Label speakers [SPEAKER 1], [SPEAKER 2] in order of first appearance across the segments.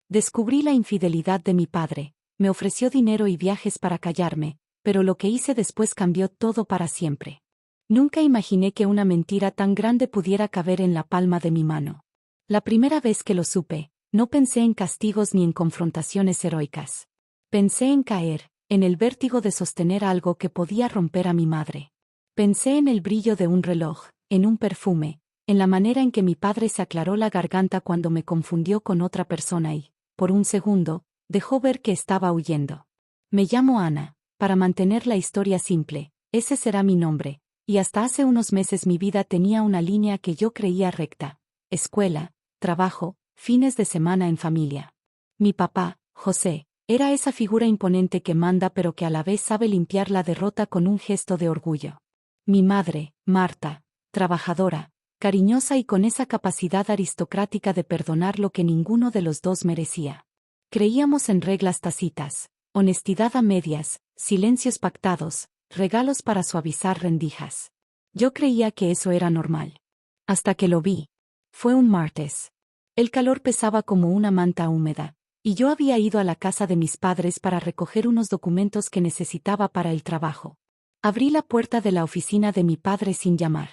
[SPEAKER 1] Descubrí la infidelidad de mi padre, me ofreció dinero y viajes para callarme, pero lo que hice después cambió todo para siempre. Nunca imaginé que una mentira tan grande pudiera caber en la palma de mi mano. La primera vez que lo supe, no pensé en castigos ni en confrontaciones heroicas. Pensé en caer, en el vértigo de sostener algo que podía romper a mi madre. Pensé en el brillo de un reloj, en un perfume, en la manera en que mi padre se aclaró la garganta cuando me confundió con otra persona y, por un segundo, dejó ver que estaba huyendo. Me llamo Ana, para mantener la historia simple, ese será mi nombre, y hasta hace unos meses mi vida tenía una línea que yo creía recta: escuela, trabajo, fines de semana en familia. Mi papá, José, era esa figura imponente que manda pero que a la vez sabe limpiar la derrota con un gesto de orgullo. Mi madre, Marta, trabajadora, cariñosa y con esa capacidad aristocrática de perdonar lo que ninguno de los dos merecía. Creíamos en reglas tácitas, honestidad a medias, silencios pactados, regalos para suavizar rendijas. Yo creía que eso era normal. Hasta que lo vi. Fue un martes. El calor pesaba como una manta húmeda, y yo había ido a la casa de mis padres para recoger unos documentos que necesitaba para el trabajo. Abrí la puerta de la oficina de mi padre sin llamar.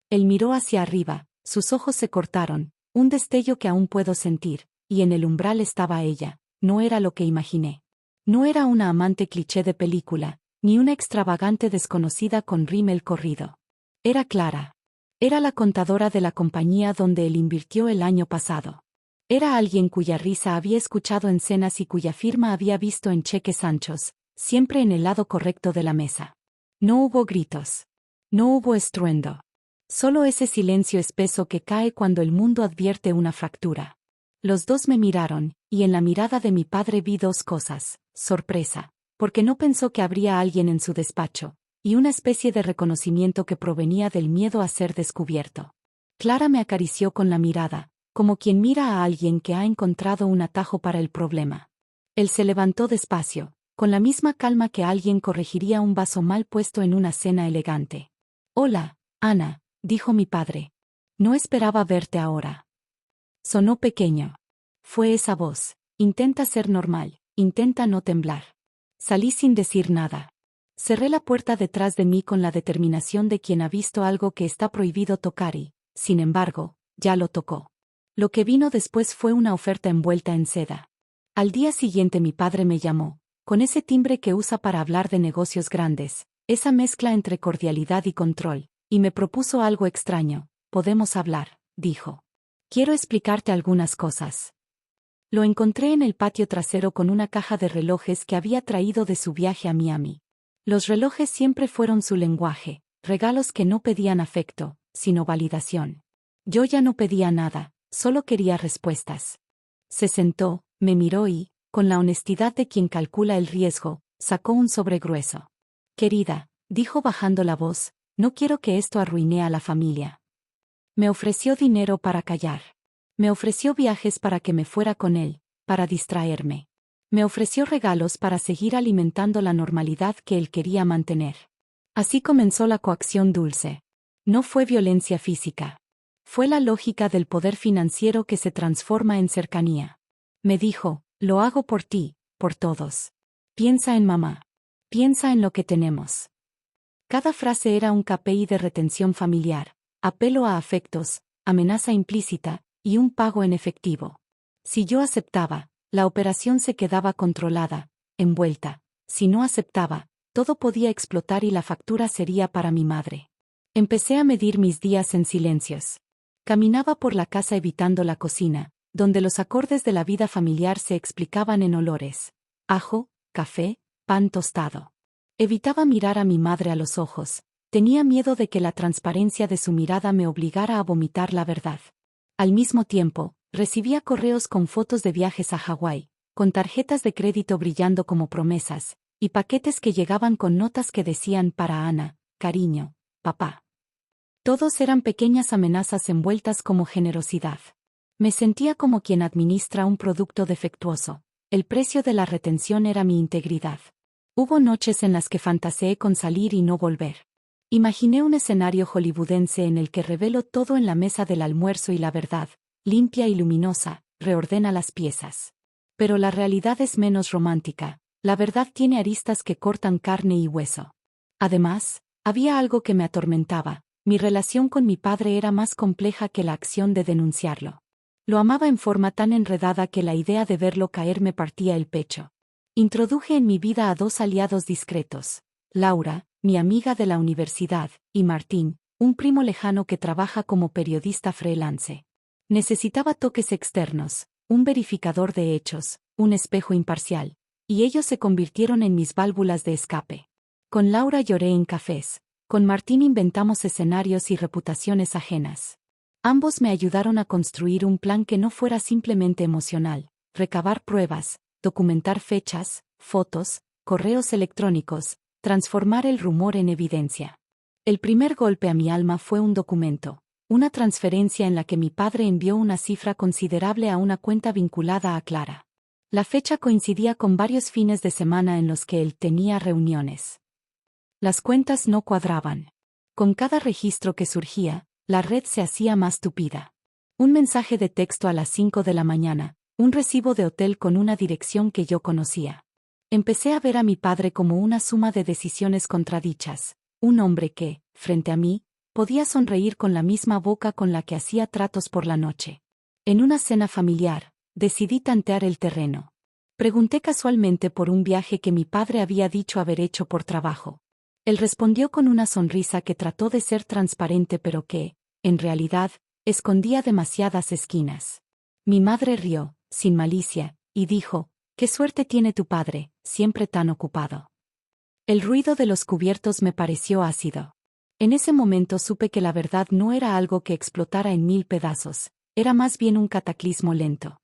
[SPEAKER 1] Él miró hacia arriba, sus ojos se cortaron, un destello que aún puedo sentir, y en el umbral estaba ella. No era lo que imaginé. No era una amante cliché de película, ni una extravagante desconocida con rímel corrido. Era Clara. Era la contadora de la compañía donde él invirtió el año pasado. Era alguien cuya risa había escuchado en cenas y cuya firma había visto en cheques anchos, siempre en el lado correcto de la mesa. No hubo gritos. No hubo estruendo. Solo ese silencio espeso que cae cuando el mundo advierte una fractura. Los dos me miraron, y en la mirada de mi padre vi dos cosas: sorpresa, porque no pensó que habría alguien en su despacho, y una especie de reconocimiento que provenía del miedo a ser descubierto. Clara me acarició con la mirada, como quien mira a alguien que ha encontrado un atajo para el problema. Él se levantó despacio, con la misma calma que alguien corregiría un vaso mal puesto en una cena elegante. «Hola, Ana», dijo mi padre. «No esperaba verte ahora». Sonó pequeño. Fue esa voz: intenta ser normal, intenta no temblar. Salí sin decir nada. Cerré la puerta detrás de mí con la determinación de quien ha visto algo que está prohibido tocar y, sin embargo, ya lo tocó. Lo que vino después fue una oferta envuelta en seda. Al día siguiente mi padre me llamó, con ese timbre que usa para hablar de negocios grandes, esa mezcla entre cordialidad y control, y me propuso algo extraño. «Podemos hablar», dijo. «Quiero explicarte algunas cosas». Lo encontré en el patio trasero con una caja de relojes que había traído de su viaje a Miami. Los relojes siempre fueron su lenguaje, regalos que no pedían afecto, sino validación. Yo ya no pedía nada, solo quería respuestas. Se sentó, me miró y, con la honestidad de quien calcula el riesgo, sacó un sobre grueso. «Querida», dijo bajando la voz, «no quiero que esto arruine a la familia». Me ofreció dinero para callar. Me ofreció viajes para que me fuera con él, para distraerme. Me ofreció regalos para seguir alimentando la normalidad que él quería mantener. Así comenzó la coacción dulce. No fue violencia física. Fue la lógica del poder financiero que se transforma en cercanía. Me dijo: «Lo hago por ti, por todos. Piensa en mamá. Piensa en lo que tenemos». Cada frase era un KPI de retención familiar, apelo a afectos, amenaza implícita, y un pago en efectivo. Si yo aceptaba, la operación se quedaba controlada, envuelta. Si no aceptaba, todo podía explotar y la factura sería para mi madre. Empecé a medir mis días en silencios. Caminaba por la casa evitando la cocina, donde los acordes de la vida familiar se explicaban en olores: ajo, café, pan tostado. Evitaba mirar a mi madre a los ojos. Tenía miedo de que la transparencia de su mirada me obligara a vomitar la verdad. Al mismo tiempo, recibía correos con fotos de viajes a Hawái, con tarjetas de crédito brillando como promesas, y paquetes que llegaban con notas que decían: «Para Ana, cariño, papá». Todos eran pequeñas amenazas envueltas como generosidad. Me sentía como quien administra un producto defectuoso. El precio de la retención era mi integridad. Hubo noches en las que fantaseé con salir y no volver. Imaginé un escenario hollywoodense en el que revelo todo en la mesa del almuerzo y la verdad, limpia y luminosa, reordena las piezas. Pero la realidad es menos romántica. La verdad tiene aristas que cortan carne y hueso. Además, había algo que me atormentaba. Mi relación con mi padre era más compleja que la acción de denunciarlo. Lo amaba en forma tan enredada que la idea de verlo caer me partía el pecho. Introduje en mi vida a dos aliados discretos: Laura, mi amiga de la universidad, y Martín, un primo lejano que trabaja como periodista freelance. Necesitaba toques externos, un verificador de hechos, un espejo imparcial, y ellos se convirtieron en mis válvulas de escape. Con Laura lloré en cafés, con Martín inventamos escenarios y reputaciones ajenas. Ambos me ayudaron a construir un plan que no fuera simplemente emocional: recabar pruebas, documentar fechas, fotos, correos electrónicos, transformar el rumor en evidencia. El primer golpe a mi alma fue un documento, una transferencia en la que mi padre envió una cifra considerable a una cuenta vinculada a Clara. La fecha coincidía con varios fines de semana en los que él tenía reuniones. Las cuentas no cuadraban. Con cada registro que surgía, la red se hacía más tupida. Un mensaje de texto a las 5 de la mañana, un recibo de hotel con una dirección que yo conocía. Empecé a ver a mi padre como una suma de decisiones contradichas, un hombre que, frente a mí, podía sonreír con la misma boca con la que hacía tratos por la noche. En una cena familiar, decidí tantear el terreno. Pregunté casualmente por un viaje que mi padre había dicho haber hecho por trabajo. Él respondió con una sonrisa que trató de ser transparente pero que, en realidad, escondía demasiadas esquinas. Mi madre rió, sin malicia, y dijo: «¿Qué suerte tiene tu padre, siempre tan ocupado?». El ruido de los cubiertos me pareció ácido. En ese momento supe que la verdad no era algo que explotara en 1000 pedazos, era más bien un cataclismo lento.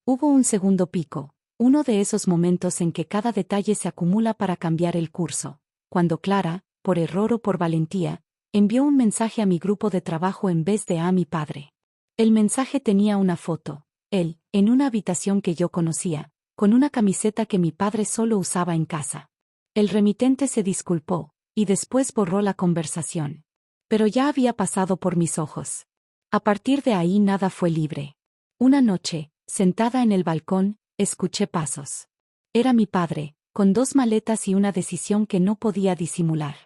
[SPEAKER 1] Hubo un segundo pico, uno de esos momentos en que cada detalle se acumula para cambiar el curso, cuando Clara, por error o por valentía, envió un mensaje a mi grupo de trabajo en vez de a mi padre. El mensaje tenía una foto, él, en una habitación que yo conocía, con una camiseta que mi padre solo usaba en casa. El remitente se disculpó, y después borró la conversación. Pero ya había pasado por mis ojos. A partir de ahí nada fue libre. Una noche, sentada en el balcón, escuché pasos. Era mi padre, con 2 maletas y una decisión que no podía disimular.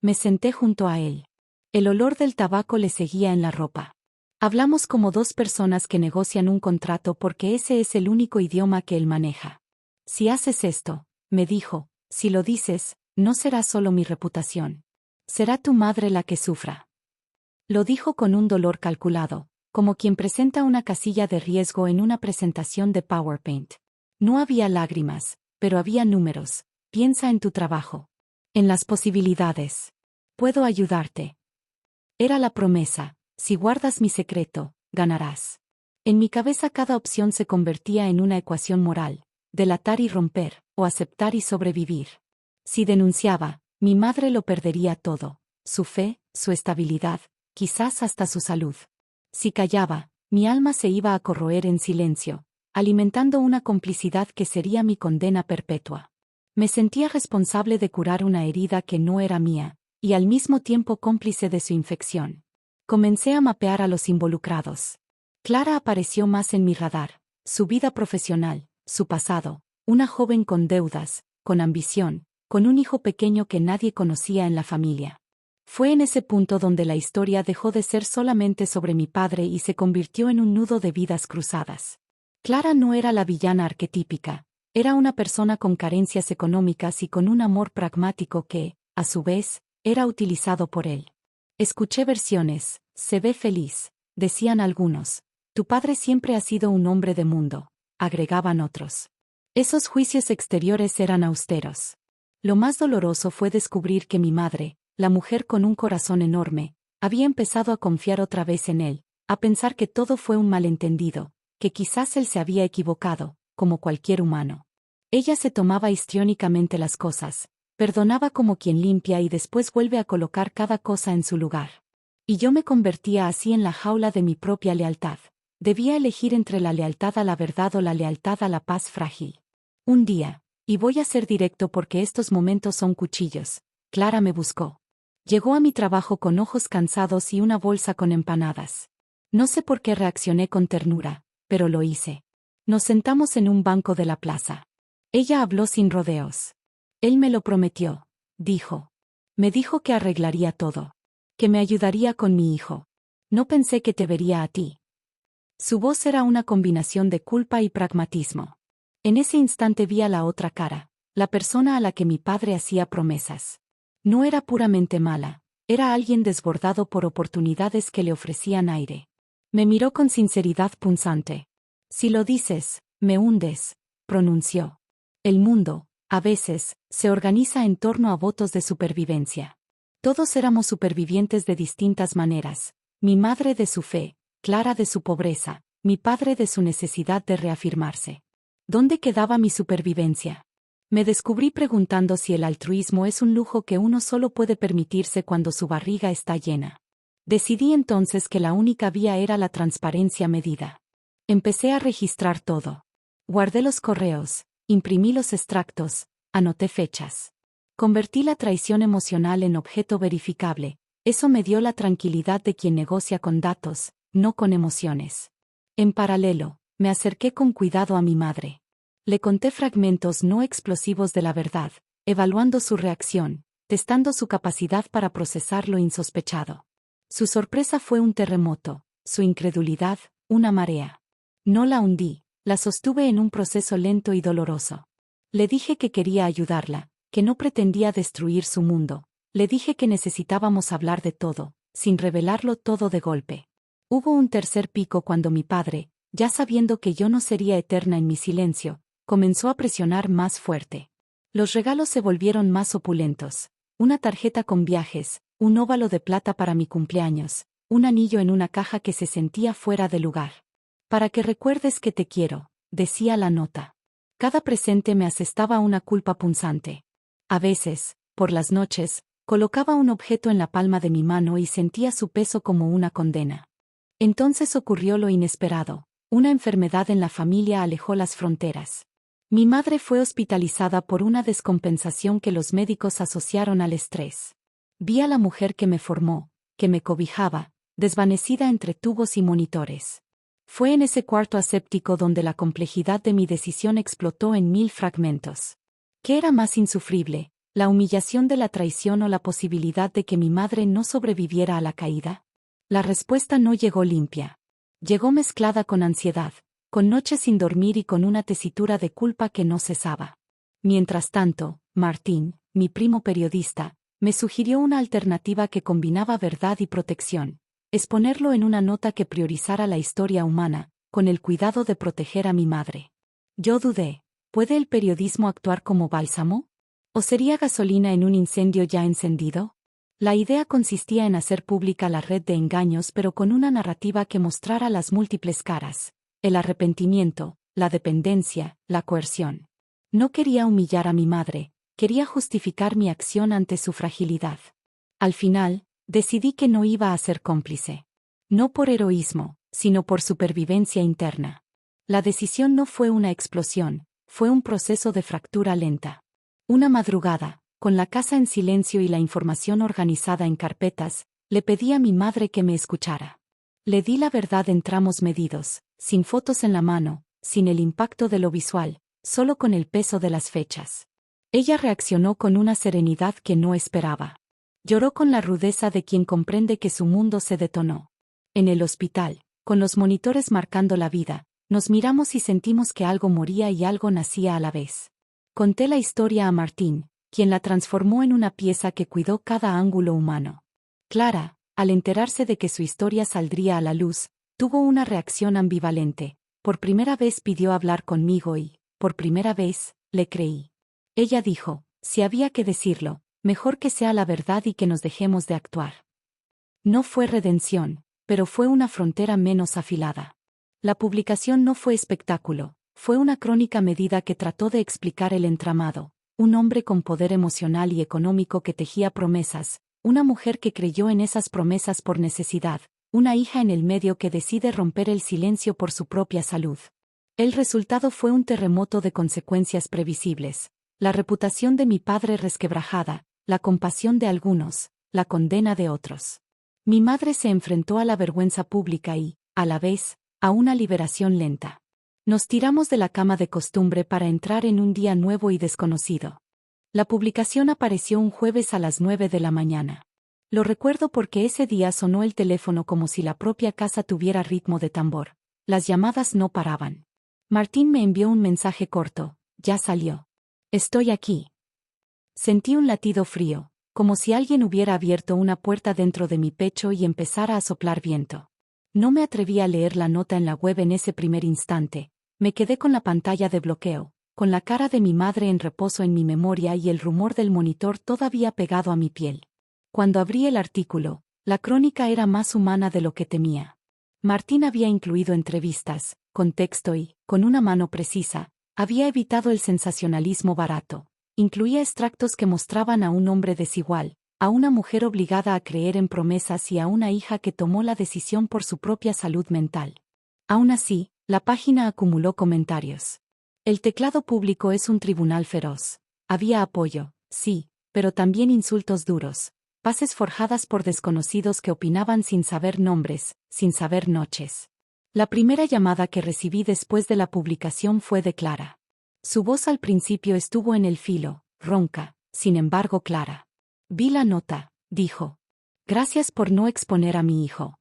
[SPEAKER 1] Me senté junto a él. El olor del tabaco le seguía en la ropa. Hablamos como 2 personas que negocian un contrato porque ese es el único idioma que él maneja. «Si haces esto», me dijo, «si lo dices, no será solo mi reputación. Será tu madre la que sufra». Lo dijo con un dolor calculado, como quien presenta una casilla de riesgo en una presentación de PowerPoint. No había lágrimas, pero había números. «Piensa en tu trabajo. En las posibilidades. Puedo ayudarte». Era la promesa: «Si guardas mi secreto, ganarás». En mi cabeza cada opción se convertía en una ecuación moral: delatar y romper, o aceptar y sobrevivir. Si denunciaba, mi madre lo perdería todo: su fe, su estabilidad, quizás hasta su salud. Si callaba, mi alma se iba a corroer en silencio, alimentando una complicidad que sería mi condena perpetua. Me sentía responsable de curar una herida que no era mía, y al mismo tiempo cómplice de su infección. Comencé a mapear a los involucrados. Clara apareció más en mi radar: su vida profesional, su pasado, una joven con deudas, con ambición, con un hijo pequeño que nadie conocía en la familia. Fue en ese punto donde la historia dejó de ser solamente sobre mi padre y se convirtió en un nudo de vidas cruzadas. Clara no era la villana arquetípica, era una persona con carencias económicas y con un amor pragmático que, a su vez, era utilizado por él. Escuché versiones: «Se ve feliz», decían algunos. «Tu padre siempre ha sido un hombre de mundo», agregaban otros. Esos juicios exteriores eran austeros. Lo más doloroso fue descubrir que mi madre, la mujer con un corazón enorme, había empezado a confiar otra vez en él, a pensar que todo fue un malentendido, que quizás él se había equivocado, como cualquier humano. Ella se tomaba histriónicamente las cosas, perdonaba como quien limpia y después vuelve a colocar cada cosa en su lugar. Y yo me convertía así en la jaula de mi propia lealtad. Debía elegir entre la lealtad a la verdad o la lealtad a la paz frágil. Un día, y voy a ser directo porque estos momentos son cuchillos, Clara me buscó. Llegó a mi trabajo con ojos cansados y una bolsa con empanadas. No sé por qué reaccioné con ternura, pero lo hice. Nos sentamos en un banco de la plaza. Ella habló sin rodeos. Él me lo prometió, dijo. Me dijo que arreglaría todo. Que me ayudaría con mi hijo. No pensé que te vería a ti. Su voz era una combinación de culpa y pragmatismo. En ese instante vi a la otra cara, la persona a la que mi padre hacía promesas. No era puramente mala, era alguien desbordado por oportunidades que le ofrecían aire. Me miró con sinceridad punzante. Si lo dices, me hundes, pronunció. El mundo, a veces, se organiza en torno a votos de supervivencia. Todos éramos supervivientes de distintas maneras, mi madre de su fe, Clara de su pobreza, mi padre de su necesidad de reafirmarse. ¿Dónde quedaba mi supervivencia? Me descubrí preguntando si el altruismo es un lujo que uno solo puede permitirse cuando su barriga está llena. Decidí entonces que la única vía era la transparencia medida. Empecé a registrar todo. Guardé los correos, imprimí los extractos, anoté fechas. Convertí la traición emocional en objeto verificable. Eso me dio la tranquilidad de quien negocia con datos, no con emociones. En paralelo, me acerqué con cuidado a mi madre. Le conté fragmentos no explosivos de la verdad, evaluando su reacción, testando su capacidad para procesar lo insospechado. Su sorpresa fue un terremoto, su incredulidad, una marea. No la hundí, la sostuve en un proceso lento y doloroso. Le dije que quería ayudarla, que no pretendía destruir su mundo. Le dije que necesitábamos hablar de todo, sin revelarlo todo de golpe. Hubo un tercer pico cuando mi padre, ya sabiendo que yo no sería eterna en mi silencio, comenzó a presionar más fuerte. Los regalos se volvieron más opulentos. Una tarjeta con viajes, un óvalo de plata para mi cumpleaños, un anillo en una caja que se sentía fuera de lugar. Para que recuerdes que te quiero, decía la nota. Cada presente me asestaba una culpa punzante. A veces, por las noches, colocaba un objeto en la palma de mi mano y sentía su peso como una condena. Entonces ocurrió lo inesperado. Una enfermedad en la familia alejó las fronteras. Mi madre fue hospitalizada por una descompensación que los médicos asociaron al estrés. Vi a la mujer que me formó, que me cobijaba, desvanecida entre tubos y monitores. Fue en ese cuarto aséptico donde la complejidad de mi decisión explotó en 1000 fragmentos. ¿Qué era más insufrible, la humillación de la traición o la posibilidad de que mi madre no sobreviviera a la caída? La respuesta no llegó limpia. Llegó mezclada con ansiedad, con noches sin dormir y con una tesitura de culpa que no cesaba. Mientras tanto, Martín, mi primo periodista, me sugirió una alternativa que combinaba verdad y protección: exponerlo en una nota que priorizara la historia humana, con el cuidado de proteger a mi madre. Yo dudé, ¿puede el periodismo actuar como bálsamo? ¿O sería gasolina en un incendio ya encendido? La idea consistía en hacer pública la red de engaños, pero con una narrativa que mostrara las múltiples caras: el arrepentimiento, la dependencia, la coerción. No quería humillar a mi madre, quería justificar mi acción ante su fragilidad. Al final, decidí que no iba a ser cómplice. No por heroísmo, sino por supervivencia interna. La decisión no fue una explosión, fue un proceso de fractura lenta. Una madrugada, con la casa en silencio y la información organizada en carpetas, le pedí a mi madre que me escuchara. Le di la verdad en tramos medidos, sin fotos en la mano, sin el impacto de lo visual, solo con el peso de las fechas. Ella reaccionó con una serenidad que no esperaba. Lloró con la rudeza de quien comprende que su mundo se detonó. En el hospital, con los monitores marcando la vida, nos miramos y sentimos que algo moría y algo nacía a la vez. Conté la historia a Martín, quien la transformó en una pieza que cuidó cada ángulo humano. Clara, al enterarse de que su historia saldría a la luz, tuvo una reacción ambivalente. Por primera vez pidió hablar conmigo y, por primera vez, le creí. Ella dijo, si había que decirlo, mejor que sea la verdad y que nos dejemos de actuar. No fue redención, pero fue una frontera menos afilada. La publicación no fue espectáculo, fue una crónica medida que trató de explicar el entramado: un hombre con poder emocional y económico que tejía promesas, una mujer que creyó en esas promesas por necesidad, una hija en el medio que decide romper el silencio por su propia salud. El resultado fue un terremoto de consecuencias previsibles: la reputación de mi padre resquebrajada, la compasión de algunos, la condena de otros. Mi madre se enfrentó a la vergüenza pública y, a la vez, a una liberación lenta. Nos tiramos de la cama de costumbre para entrar en un día nuevo y desconocido. La publicación apareció un jueves a las 9 de la mañana. Lo recuerdo porque ese día sonó el teléfono como si la propia casa tuviera ritmo de tambor. Las llamadas no paraban. Martín me envió un mensaje corto: ya salió. Estoy aquí. Sentí un latido frío, como si alguien hubiera abierto una puerta dentro de mi pecho y empezara a soplar viento. No me atreví a leer la nota en la web en ese primer instante. Me quedé con la pantalla de bloqueo, con la cara de mi madre en reposo en mi memoria y el rumor del monitor todavía pegado a mi piel. Cuando abrí el artículo, la crónica era más humana de lo que temía. Martín había incluido entrevistas, contexto y, con una mano precisa, había evitado el sensacionalismo barato. Incluía extractos que mostraban a un hombre desigual, a una mujer obligada a creer en promesas y a una hija que tomó la decisión por su propia salud mental. Aún así, la página acumuló comentarios. El teclado público es un tribunal feroz. Había apoyo, sí, pero también insultos duros. Pases forjadas por desconocidos que opinaban sin saber nombres, sin saber noches. La primera llamada que recibí después de la publicación fue de Clara. Su voz al principio estuvo en el filo, ronca, sin embargo clara. Vi la nota, dijo. Gracias por no exponer a mi hijo.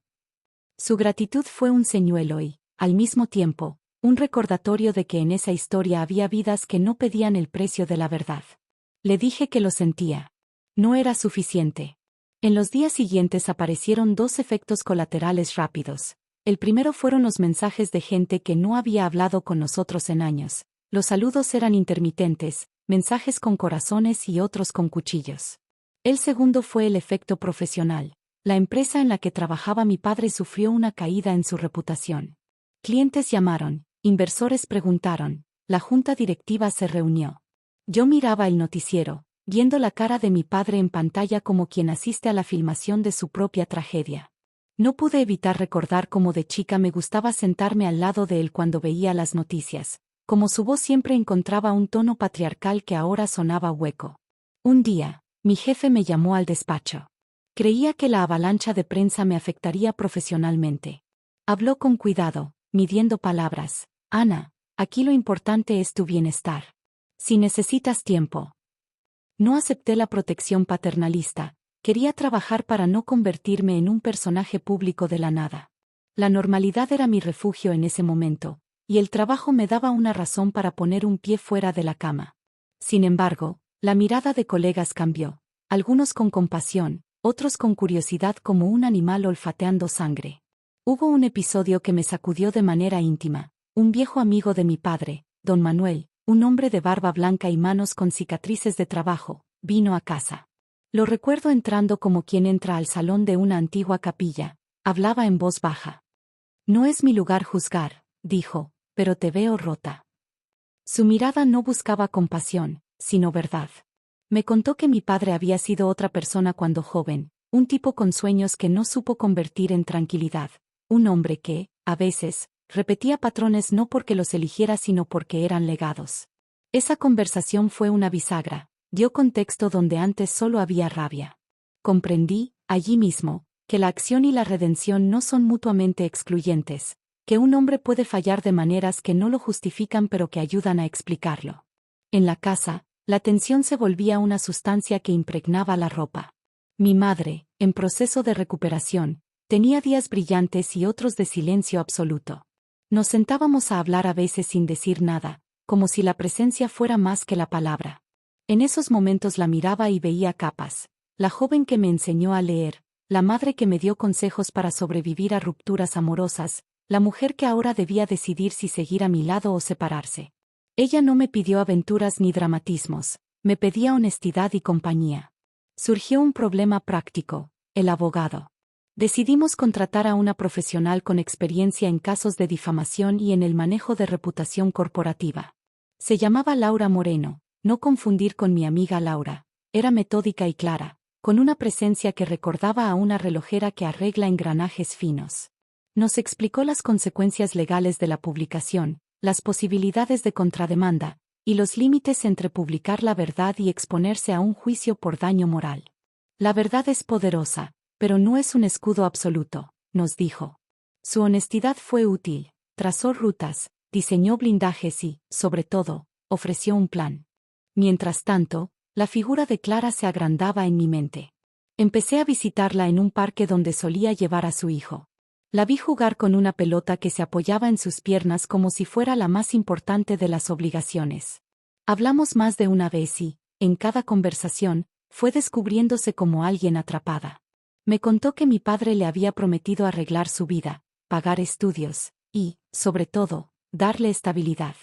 [SPEAKER 1] Su gratitud fue un señuelo y, al mismo tiempo, un recordatorio de que en esa historia había vidas que no pedían el precio de la verdad. Le dije que lo sentía. No era suficiente. En los días siguientes aparecieron dos efectos colaterales rápidos. El primero fueron los mensajes de gente que no había hablado con nosotros en años. Los saludos eran intermitentes, mensajes con corazones y otros con cuchillos. El segundo fue el efecto profesional. La empresa en la que trabajaba mi padre sufrió una caída en su reputación. Clientes llamaron, inversores preguntaron, la junta directiva se reunió. Yo miraba el noticiero, viendo la cara de mi padre en pantalla como quien asiste a la filmación de su propia tragedia. No pude evitar recordar cómo de chica me gustaba sentarme al lado de él cuando veía las noticias, como su voz siempre encontraba un tono patriarcal que ahora sonaba hueco. Un día, mi jefe me llamó al despacho. Creía que la avalancha de prensa me afectaría profesionalmente. Habló con cuidado, midiendo palabras. Ana, aquí lo importante es tu bienestar. Si necesitas tiempo. No acepté la protección paternalista. Quería trabajar para no convertirme en un personaje público de la nada. La normalidad era mi refugio en ese momento, y el trabajo me daba una razón para poner un pie fuera de la cama. Sin embargo, la mirada de colegas cambió, algunos con compasión, otros con curiosidad como un animal olfateando sangre. Hubo un episodio que me sacudió de manera íntima. Un viejo amigo de mi padre, don Manuel, un hombre de barba blanca y manos con cicatrices de trabajo, vino a casa. Lo recuerdo entrando como quien entra al salón de una antigua capilla. Hablaba en voz baja. No es mi lugar juzgar, dijo, pero te veo rota. Su mirada no buscaba compasión, sino verdad. Me contó que mi padre había sido otra persona cuando joven, un tipo con sueños que no supo convertir en tranquilidad, un hombre que, a veces, repetía patrones no porque los eligiera sino porque eran legados. Esa conversación fue una bisagra, dio contexto donde antes solo había rabia. Comprendí, allí mismo, que la acción y la redención no son mutuamente excluyentes, que un hombre puede fallar de maneras que no lo justifican pero que ayudan a explicarlo. En la casa, la tensión se volvía una sustancia que impregnaba la ropa. Mi madre, en proceso de recuperación, tenía días brillantes y otros de silencio absoluto. Nos sentábamos a hablar a veces sin decir nada, como si la presencia fuera más que la palabra. En esos momentos la miraba y veía capas, la joven que me enseñó a leer, la madre que me dio consejos para sobrevivir a rupturas amorosas, la mujer que ahora debía decidir si seguir a mi lado o separarse. Ella no me pidió aventuras ni dramatismos, me pedía honestidad y compañía. Surgió un problema práctico, el abogado. Decidimos contratar a una profesional con experiencia en casos de difamación y en el manejo de reputación corporativa. Se llamaba Laura Moreno, no confundir con mi amiga Laura. Era metódica y clara, con una presencia que recordaba a una relojera que arregla engranajes finos. Nos explicó las consecuencias legales de la publicación, las posibilidades de contrademanda, y los límites entre publicar la verdad y exponerse a un juicio por daño moral. La verdad es poderosa, pero no es un escudo absoluto, nos dijo. Su honestidad fue útil, trazó rutas, diseñó blindajes y, sobre todo, ofreció un plan. Mientras tanto, la figura de Clara se agrandaba en mi mente. Empecé a visitarla en un parque donde solía llevar a su hijo. La vi jugar con una pelota que se apoyaba en sus piernas como si fuera la más importante de las obligaciones. Hablamos más de una vez y, en cada conversación, fue descubriéndose como alguien atrapada. Me contó que mi padre le había prometido arreglar su vida, pagar estudios, y, sobre todo, darle estabilidad.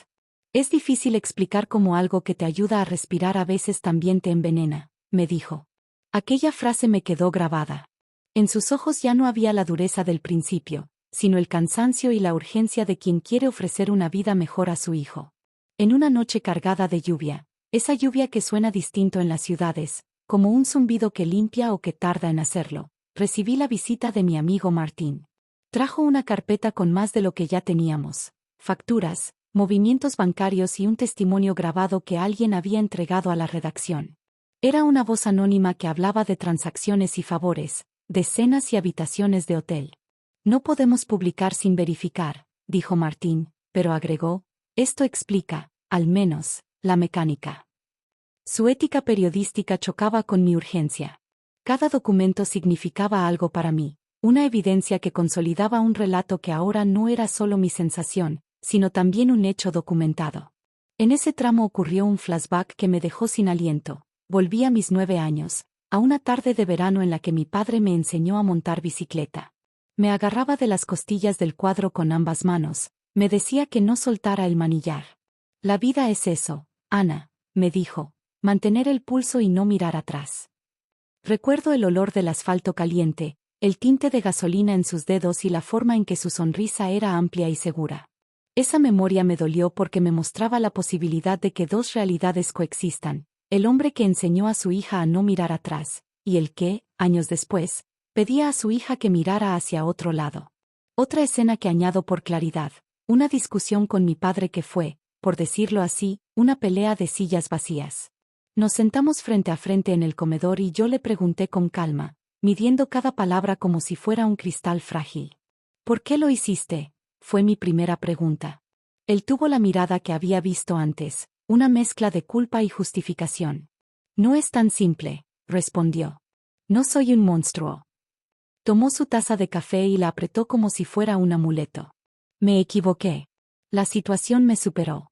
[SPEAKER 1] Es difícil explicar cómo algo que te ayuda a respirar a veces también te envenena, me dijo. Aquella frase me quedó grabada. En sus ojos ya no había la dureza del principio, sino el cansancio y la urgencia de quien quiere ofrecer una vida mejor a su hijo. En una noche cargada de lluvia, esa lluvia que suena distinto en las ciudades, como un zumbido que limpia o que tarda en hacerlo, recibí la visita de mi amigo Martín. Trajo una carpeta con más de lo que ya teníamos: facturas, movimientos bancarios y un testimonio grabado que alguien había entregado a la redacción. Era una voz anónima que hablaba de transacciones y favores, de cenas y habitaciones de hotel. No podemos publicar sin verificar, dijo Martín, pero agregó, esto explica, al menos, la mecánica. Su ética periodística chocaba con mi urgencia. Cada documento significaba algo para mí, una evidencia que consolidaba un relato que ahora no era solo mi sensación, sino también un hecho documentado. En ese tramo ocurrió un flashback que me dejó sin aliento. Volví a mis 9 años, a una tarde de verano en la que mi padre me enseñó a montar bicicleta. Me agarraba de las costillas del cuadro con ambas manos, me decía que no soltara el manillar. La vida es eso, Ana, me dijo, mantener el pulso y no mirar atrás. Recuerdo el olor del asfalto caliente, el tinte de gasolina en sus dedos y la forma en que su sonrisa era amplia y segura. Esa memoria me dolió porque me mostraba la posibilidad de que dos realidades coexistan: el hombre que enseñó a su hija a no mirar atrás, y el que, años después, pedía a su hija que mirara hacia otro lado. Otra escena que añado por claridad: una discusión con mi padre que fue, por decirlo así, una pelea de sillas vacías. Nos sentamos frente a frente en el comedor y yo le pregunté con calma, midiendo cada palabra como si fuera un cristal frágil. ¿Por qué lo hiciste?, fue mi primera pregunta. Él tuvo la mirada que había visto antes, una mezcla de culpa y justificación. No es tan simple, respondió. No soy un monstruo. Tomó su taza de café y la apretó como si fuera un amuleto. Me equivoqué. La situación me superó.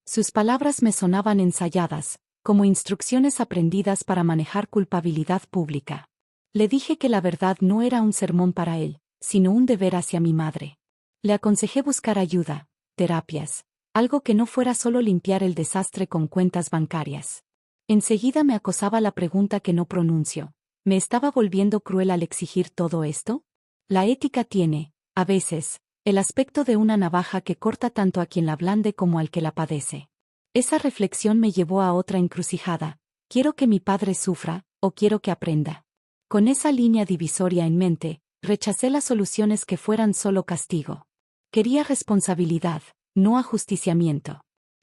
[SPEAKER 1] Sus palabras me sonaban ensayadas, como instrucciones aprendidas para manejar culpabilidad pública. Le dije que la verdad no era un sermón para él, sino un deber hacia mi madre. Le aconsejé buscar ayuda, terapias, algo que no fuera solo limpiar el desastre con cuentas bancarias. Enseguida me acosaba la pregunta que no pronuncio: ¿me estaba volviendo cruel al exigir todo esto? La ética tiene, a veces, el aspecto de una navaja que corta tanto a quien la blande como al que la padece. Esa reflexión me llevó a otra encrucijada: ¿quiero que mi padre sufra, o quiero que aprenda? Con esa línea divisoria en mente, rechacé las soluciones que fueran solo castigo. Quería responsabilidad, no ajusticiamiento.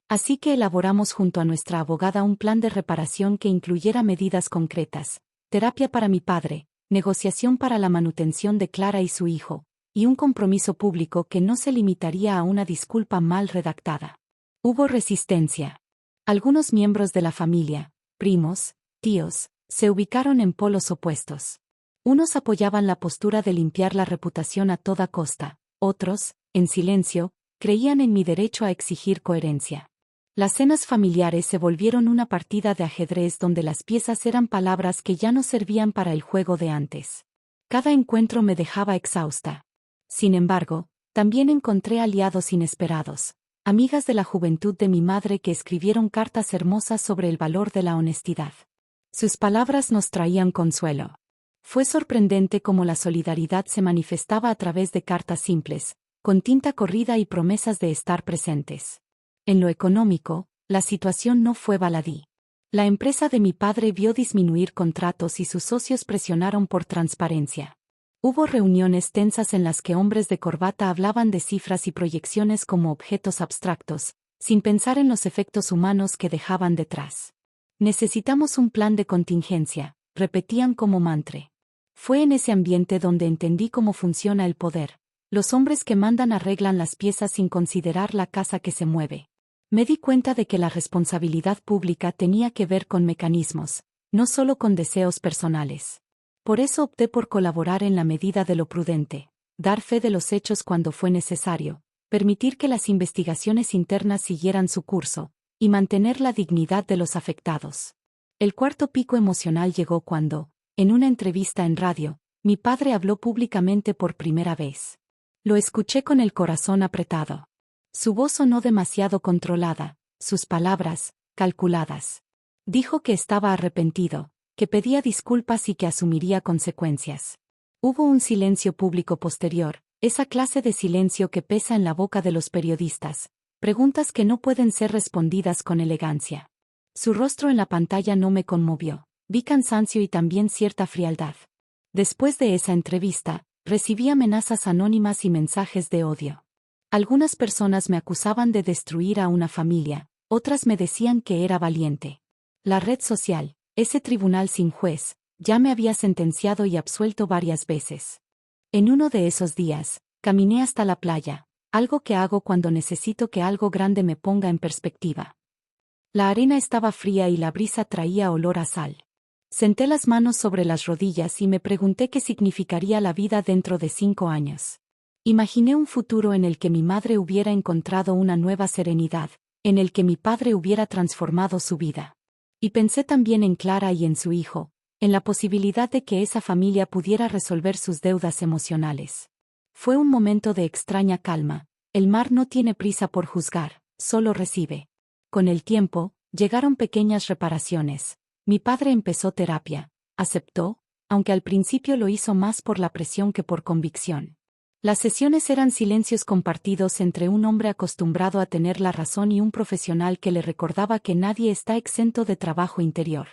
[SPEAKER 1] Así que elaboramos junto a nuestra abogada un plan de reparación que incluyera medidas concretas: terapia para mi padre, negociación para la manutención de Clara y su hijo, y un compromiso público que no se limitaría a una disculpa mal redactada. Hubo resistencia. Algunos miembros de la familia, primos, tíos, se ubicaron en polos opuestos. Unos apoyaban la postura de limpiar la reputación a toda costa, otros, en silencio, creían en mi derecho a exigir coherencia. Las cenas familiares se volvieron una partida de ajedrez donde las piezas eran palabras que ya no servían para el juego de antes. Cada encuentro me dejaba exhausta. Sin embargo, también encontré aliados inesperados, amigas de la juventud de mi madre que escribieron cartas hermosas sobre el valor de la honestidad. Sus palabras nos traían consuelo. Fue sorprendente cómo la solidaridad se manifestaba a través de cartas simples, con tinta corrida y promesas de estar presentes. En lo económico, la situación no fue baladí. La empresa de mi padre vio disminuir contratos y sus socios presionaron por transparencia. Hubo reuniones tensas en las que hombres de corbata hablaban de cifras y proyecciones como objetos abstractos, sin pensar en los efectos humanos que dejaban detrás. Necesitamos un plan de contingencia, repetían como mantra. Fue en ese ambiente donde entendí cómo funciona el poder: Los hombres que mandan arreglan las piezas sin considerar la casa que se mueve. Me di cuenta de que la responsabilidad pública tenía que ver con mecanismos, no solo con deseos personales. Por eso opté por colaborar en la medida de lo prudente, dar fe de los hechos cuando fue necesario, permitir que las investigaciones internas siguieran su curso, y mantener la dignidad de los afectados. El cuarto pico emocional llegó cuando, en una entrevista en radio, mi padre habló públicamente por primera vez. Lo escuché con el corazón apretado. Su voz sonó demasiado controlada, sus palabras, calculadas. Dijo que estaba arrepentido, que pedía disculpas y que asumiría consecuencias. Hubo un silencio público posterior, esa clase de silencio que pesa en la boca de los periodistas, preguntas que no pueden ser respondidas con elegancia. Su rostro en la pantalla no me conmovió, vi cansancio y también cierta frialdad. Después de esa entrevista, recibí amenazas anónimas y mensajes de odio. Algunas personas me acusaban de destruir a una familia, otras me decían que era valiente. La red social, ese tribunal sin juez, ya me había sentenciado y absuelto varias veces. En uno de esos días, caminé hasta la playa, algo que hago cuando necesito que algo grande me ponga en perspectiva. La arena estaba fría y la brisa traía olor a sal. Senté las manos sobre las rodillas y me pregunté qué significaría la vida dentro de 5 años. Imaginé un futuro en el que mi madre hubiera encontrado una nueva serenidad, en el que mi padre hubiera transformado su vida. Y pensé también en Clara y en su hijo, en la posibilidad de que esa familia pudiera resolver sus deudas emocionales. Fue un momento de extraña calma, el mar no tiene prisa por juzgar, solo recibe. Con el tiempo, llegaron pequeñas reparaciones. Mi padre empezó terapia, aceptó, aunque al principio lo hizo más por la presión que por convicción. Las sesiones eran silencios compartidos entre un hombre acostumbrado a tener la razón y un profesional que le recordaba que nadie está exento de trabajo interior.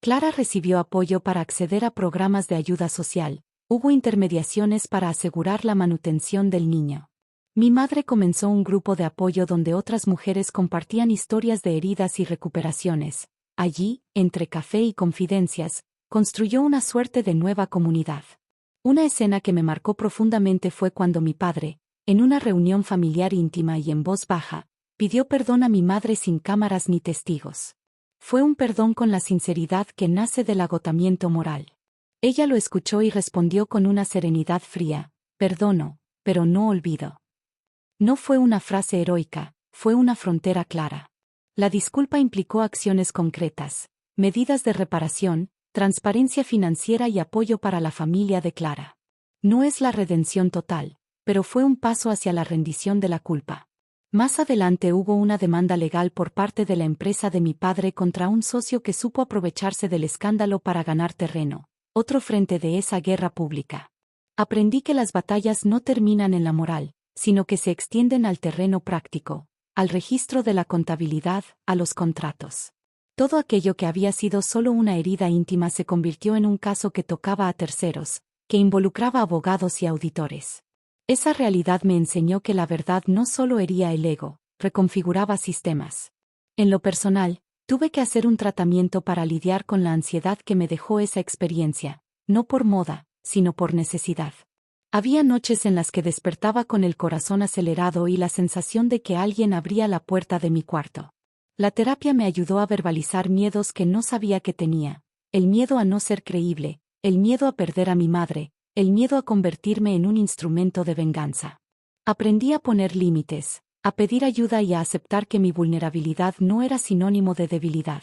[SPEAKER 1] Clara recibió apoyo para acceder a programas de ayuda social, hubo intermediaciones para asegurar la manutención del niño. Mi madre comenzó un grupo de apoyo donde otras mujeres compartían historias de heridas y recuperaciones. Allí, entre café y confidencias, construyó una suerte de nueva comunidad. Una escena que me marcó profundamente fue cuando mi padre, en una reunión familiar íntima y en voz baja, pidió perdón a mi madre sin cámaras ni testigos. Fue un perdón con la sinceridad que nace del agotamiento moral. Ella lo escuchó y respondió con una serenidad fría: perdono, pero no olvido. No fue una frase heroica, fue una frontera clara. La disculpa implicó acciones concretas, medidas de reparación, transparencia financiera y apoyo para la familia de Clara. No es la redención total, pero fue un paso hacia la rendición de la culpa. Más adelante hubo una demanda legal por parte de la empresa de mi padre contra un socio que supo aprovecharse del escándalo para ganar terreno, otro frente de esa guerra pública. Aprendí que las batallas no terminan en la moral, sino que se extienden al terreno práctico, al registro de la contabilidad, a los contratos. Todo aquello que había sido solo una herida íntima se convirtió en un caso que tocaba a terceros, que involucraba abogados y auditores. Esa realidad me enseñó que la verdad no solo hería el ego, reconfiguraba sistemas. En lo personal, tuve que hacer un tratamiento para lidiar con la ansiedad que me dejó esa experiencia, no por moda, sino por necesidad. Había noches en las que despertaba con el corazón acelerado y la sensación de que alguien abría la puerta de mi cuarto. La terapia me ayudó a verbalizar miedos que no sabía que tenía, el miedo a no ser creíble, el miedo a perder a mi madre, el miedo a convertirme en un instrumento de venganza. Aprendí a poner límites, a pedir ayuda y a aceptar que mi vulnerabilidad no era sinónimo de debilidad.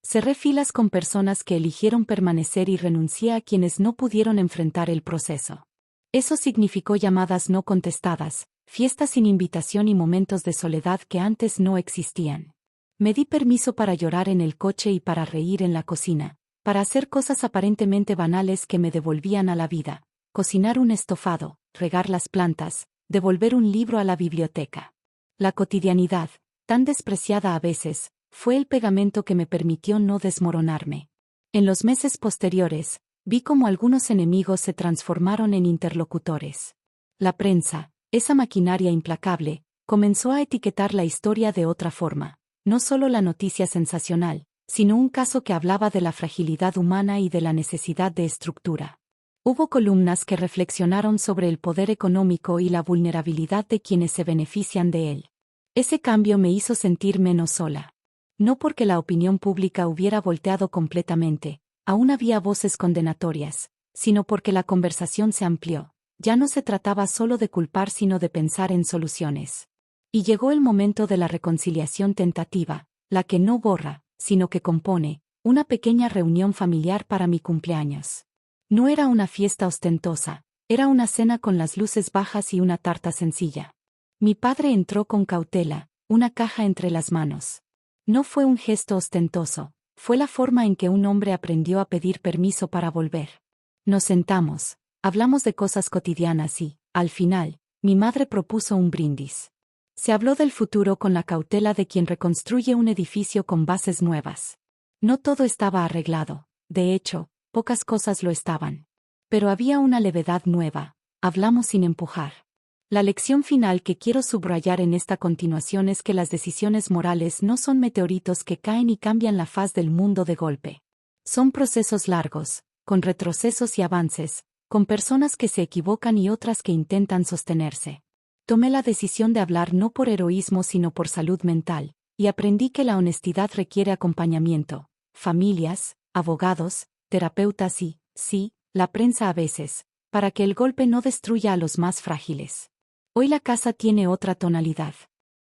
[SPEAKER 1] Cerré filas con personas que eligieron permanecer y renuncié a quienes no pudieron enfrentar el proceso. Eso significó llamadas no contestadas, fiestas sin invitación y momentos de soledad que antes no existían. Me di permiso para llorar en el coche y para reír en la cocina, para hacer cosas aparentemente banales que me devolvían a la vida, cocinar un estofado, regar las plantas, devolver un libro a la biblioteca. La cotidianidad, tan despreciada a veces, fue el pegamento que me permitió no desmoronarme. En los meses posteriores, vi cómo algunos enemigos se transformaron en interlocutores. La prensa, esa maquinaria implacable, comenzó a etiquetar la historia de otra forma, no solo la noticia sensacional, sino un caso que hablaba de la fragilidad humana y de la necesidad de estructura. Hubo columnas que reflexionaron sobre el poder económico y la vulnerabilidad de quienes se benefician de él. Ese cambio me hizo sentir menos sola. No porque la opinión pública hubiera volteado completamente, aún había voces condenatorias, sino porque la conversación se amplió. Ya no se trataba solo de culpar sino de pensar en soluciones. Y llegó el momento de la reconciliación tentativa, la que no borra, sino que compone, una pequeña reunión familiar para mi cumpleaños. No era una fiesta ostentosa, era una cena con las luces bajas y una tarta sencilla. Mi padre entró con cautela, una caja entre las manos. No fue un gesto ostentoso, fue la forma en que un hombre aprendió a pedir permiso para volver. Nos sentamos, hablamos de cosas cotidianas y, al final, mi madre propuso un brindis. Se habló del futuro con la cautela de quien reconstruye un edificio con bases nuevas. No todo estaba arreglado, de hecho, pocas cosas lo estaban. Pero había una levedad nueva, hablamos sin empujar. La lección final que quiero subrayar en esta continuación es que las decisiones morales no son meteoritos que caen y cambian la faz del mundo de golpe. Son procesos largos, con retrocesos y avances, con personas que se equivocan y otras que intentan sostenerse. Tomé la decisión de hablar no por heroísmo sino por salud mental, y aprendí que la honestidad requiere acompañamiento, familias, abogados, terapeutas y, sí, la prensa a veces, para que el golpe no destruya a los más frágiles. Hoy la casa tiene otra tonalidad.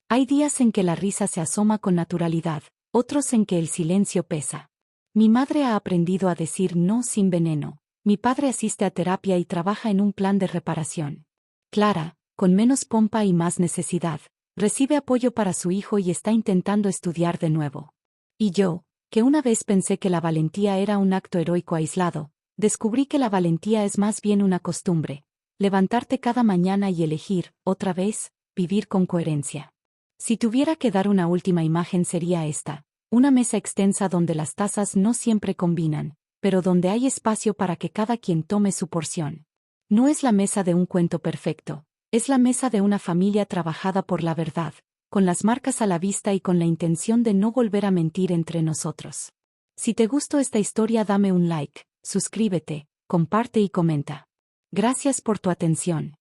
[SPEAKER 1] Hay días en que la risa se asoma con naturalidad, otros en que el silencio pesa. Mi madre ha aprendido a decir no sin veneno. Mi padre asiste a terapia y trabaja en un plan de reparación. Clara, con menos pompa y más necesidad, recibe apoyo para su hijo y está intentando estudiar de nuevo. Y yo, que una vez pensé que la valentía era un acto heroico aislado, descubrí que la valentía es más bien una costumbre. Levantarte cada mañana y elegir, otra vez, vivir con coherencia. Si tuviera que dar una última imagen sería esta, una mesa extensa donde las tazas no siempre combinan, pero donde hay espacio para que cada quien tome su porción. No es la mesa de un cuento perfecto, es la mesa de una familia trabajada por la verdad, con las marcas a la vista y con la intención de no volver a mentir entre nosotros. Si te gustó esta historia dame un like, suscríbete, comparte y comenta. Gracias por tu atención.